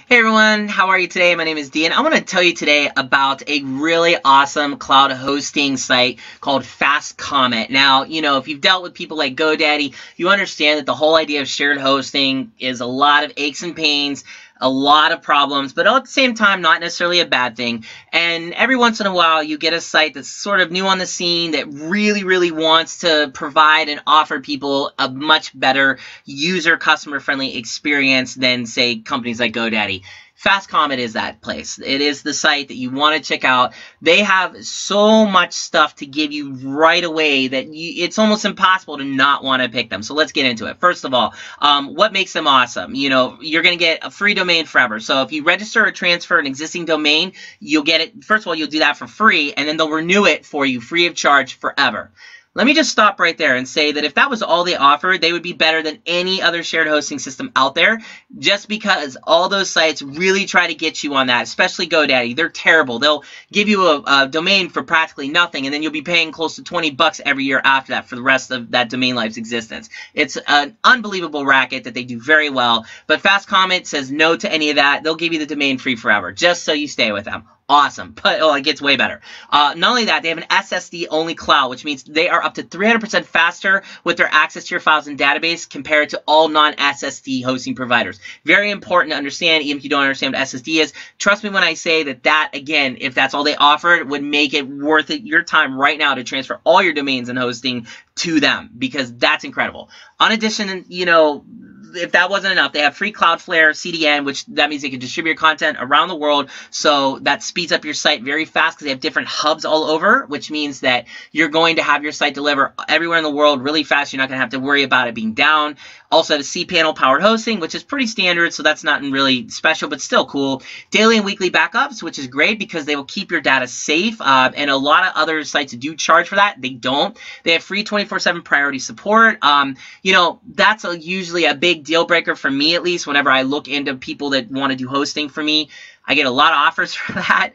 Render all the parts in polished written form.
Hey everyone, how are you today? My name is Dean. I want to tell you today about a really awesome cloud hosting site called FastComet. Now, if you've dealt with people like GoDaddy, you understand that the whole idea of shared hosting is a lot of aches and pains, a lot of problems, but at the same time, not necessarily a bad thing. And every once in a while, you get a site that's sort of new on the scene that really wants to provide and offer people a much better user, customer-friendly experience than, say, companies like GoDaddy. FastComet is that place. It is the site that you want to check out. They have so much stuff to give you right away that it's almost impossible to not want to pick them. So let's get into it. First of all, what makes them awesome? You're going to get a free domain forever. So if you register or transfer an existing domain, you'll get it. First of all, you'll do that for free, and then they'll renew it for you free of charge forever. Let me just stop right there and say that if that was all they offered, they would be better than any other shared hosting system out there, just because all those sites really try to get you on that, especially GoDaddy. They're terrible. They'll give you a domain for practically nothing, and then you'll be paying close to 20 bucks every year after that for the rest of that domain life's existence. It's an unbelievable racket that they do very well, but FastComet says no to any of that. They'll give you the domain free forever, just so you stay with them. Awesome, but it gets way better. Not only that, they have an SSD only cloud, which means they are up to 300% faster with their access to your files and database compared to all non-SSD hosting providers. Very important to understand, even if you don't understand what SSD is. Trust me when I say that, again, if that's all they offered, would make it worth it your time right now to transfer all your domains and hosting to them, because that's incredible. In addition, if that wasn't enough, they have free Cloudflare CDN, which that means they can distribute your content around the world. So that speeds up your site very fast because they have different hubs all over, which means that you're going to have your site deliver everywhere in the world really fast. You're not going to have to worry about it being down. Also have a cPanel powered hosting, which is pretty standard, so that's not really special, but still cool. Daily and weekly backups, which is great because they will keep your data safe. And a lot of other sites do charge for that. They don't. They have free 24/7 priority support. That's usually a big deal breaker for me, at least, whenever I look into people that want to do hosting for me. I get a lot of offers for that.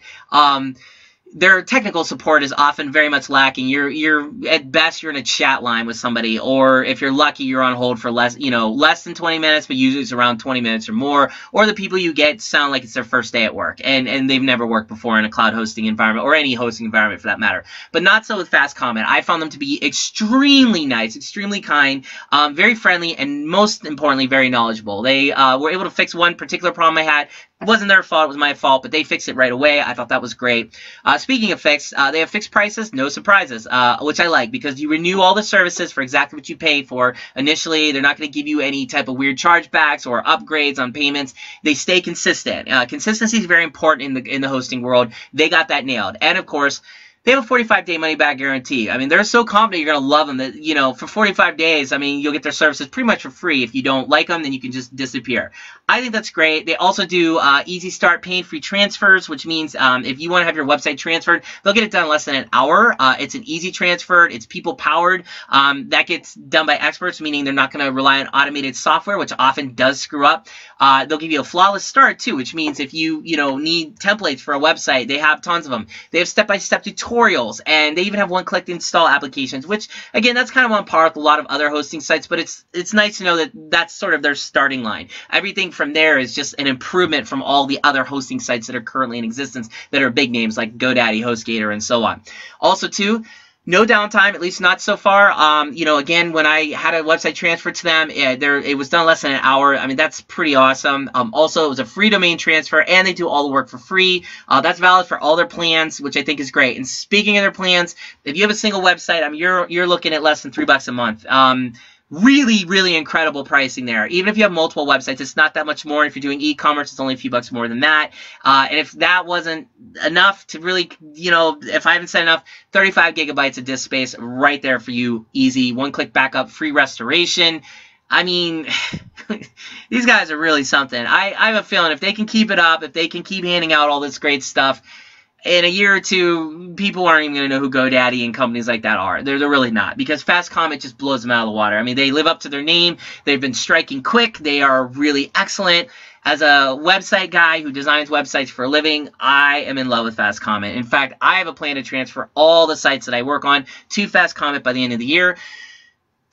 Their technical support is often very much lacking. You're at best you're in a chat line with somebody, or if you're lucky, you're on hold for less than 20 minutes, but usually it's around 20 minutes or more. Or the people you get sound like it's their first day at work, and they've never worked before in a cloud hosting environment, or any hosting environment for that matter. But not so with FastComet. I found them to be extremely nice, extremely kind, very friendly, and most importantly, very knowledgeable. They were able to fix one particular problem I had. It wasn't their fault, it was my fault, but they fixed it right away. I thought that was great. Speaking of fixed, they have fixed prices, no surprises, which I like, because you renew all the services for exactly what you pay for. Initially, they're not going to give you any type of weird chargebacks or upgrades on payments. They stay consistent. Consistency is very important in the hosting world. They got that nailed. And of course, they have a 45-day money-back guarantee. I mean, they're so confident you're going to love them that, for 45 days, you'll get their services pretty much for free. If you don't like them, then you can just disappear. I think that's great. They also do easy start pain-free transfers, which means if you want to have your website transferred, they'll get it done in less than an hour. It's an easy transfer. It's people-powered. That gets done by experts, meaning they're not going to rely on automated software, which often does screw up. They'll give you a flawless start, too, which means if you need templates for a website, they have tons of them. They have step-by-step tutorials, and they even have one-click install applications, which, again, that's kind of on par with a lot of other hosting sites, but it's nice to know that that's sort of their starting line. Everything from there is just an improvement from all the other hosting sites that are currently in existence that are big names like GoDaddy, HostGator, and so on. Also, too, no downtime, at least not so far. Again, when I had a website transfer to them, it was done less than an hour. That's pretty awesome. Also, it was a free domain transfer, and they do all the work for free. That's valid for all their plans, which I think is great. And speaking of their plans, if you have a single website, you're looking at less than $3 a month. Really incredible pricing there. Even if you have multiple websites, it's not that much more. If you're doing e-commerce, it's only a few bucks more than that. And if that wasn't enough to really, if I haven't said enough, 35 gigabytes of disk space right there for you. Easy, one-click backup, free restoration. These guys are really something. I have a feeling if they can keep it up, if they can keep handing out all this great stuff, in a year or two, people aren't even going to know who GoDaddy and companies like that are. They're really not, because FastComet just blows them out of the water. They live up to their name. They've been striking quick. They are really excellent. As a website guy who designs websites for a living, I am in love with FastComet. In fact, I have a plan to transfer all the sites that I work on to FastComet by the end of the year.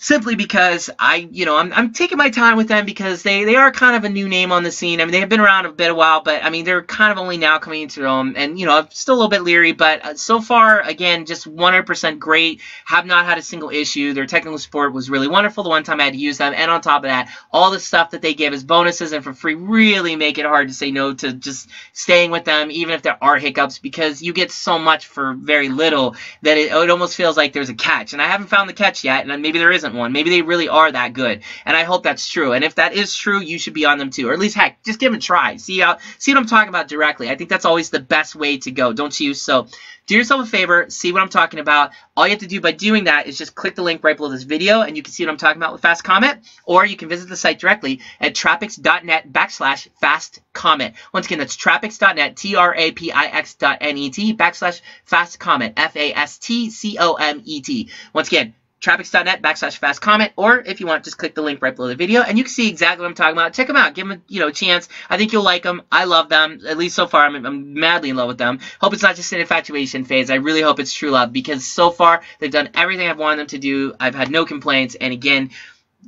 simply because I'm taking my time with them because they are kind of a new name on the scene. I mean, they have been around a while, but I mean, they're kind of only now coming into their own, and I'm still a little bit leery, but so far, again, just 100% great. Have not had a single issue. Their technical support was really wonderful the one time I had to use them, and on top of that, all the stuff that they give as bonuses and for free really make it hard to say no to just staying with them, even if there are hiccups, because you get so much for very little that it almost feels like there's a catch, and I haven't found the catch yet, and maybe there isn't one. Maybe they really are that good, and I hope that's true. And if that is true, you should be on them too, or at least, heck, just give them a try. See what I'm talking about directly. I think that's always the best way to go, don't you? So do yourself a favor, see what I'm talking about. All you have to do by doing that is just click the link right below this video, and you can see what I'm talking about with FastComet, or you can visit the site directly at trapix.net/FastComet. Once again, that's trapix.net, trapix.net/FastComet, FastComet. Once again, trapix.net/FastComet, or if you want, just click the link right below the video, and you can see exactly what I'm talking about. Check them out. Give them a chance. I think you'll like them. I love them. At least so far, I'm madly in love with them. Hope it's not just an infatuation phase. I really hope it's true love, because so far, they've done everything I've wanted them to do. I've had no complaints, and again,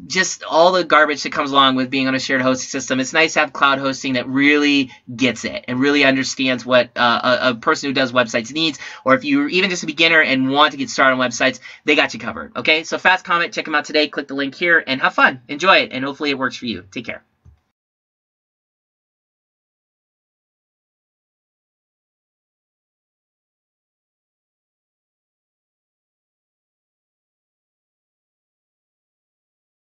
just all the garbage that comes along with being on a shared hosting system. It's nice to have cloud hosting that really gets it and really understands what a person who does websites needs, or if you're even just a beginner and want to get started on websites, they got you covered. Okay, so FastComet, check them out today. Click the link here and have fun. Enjoy it, and hopefully it works for you. Take care.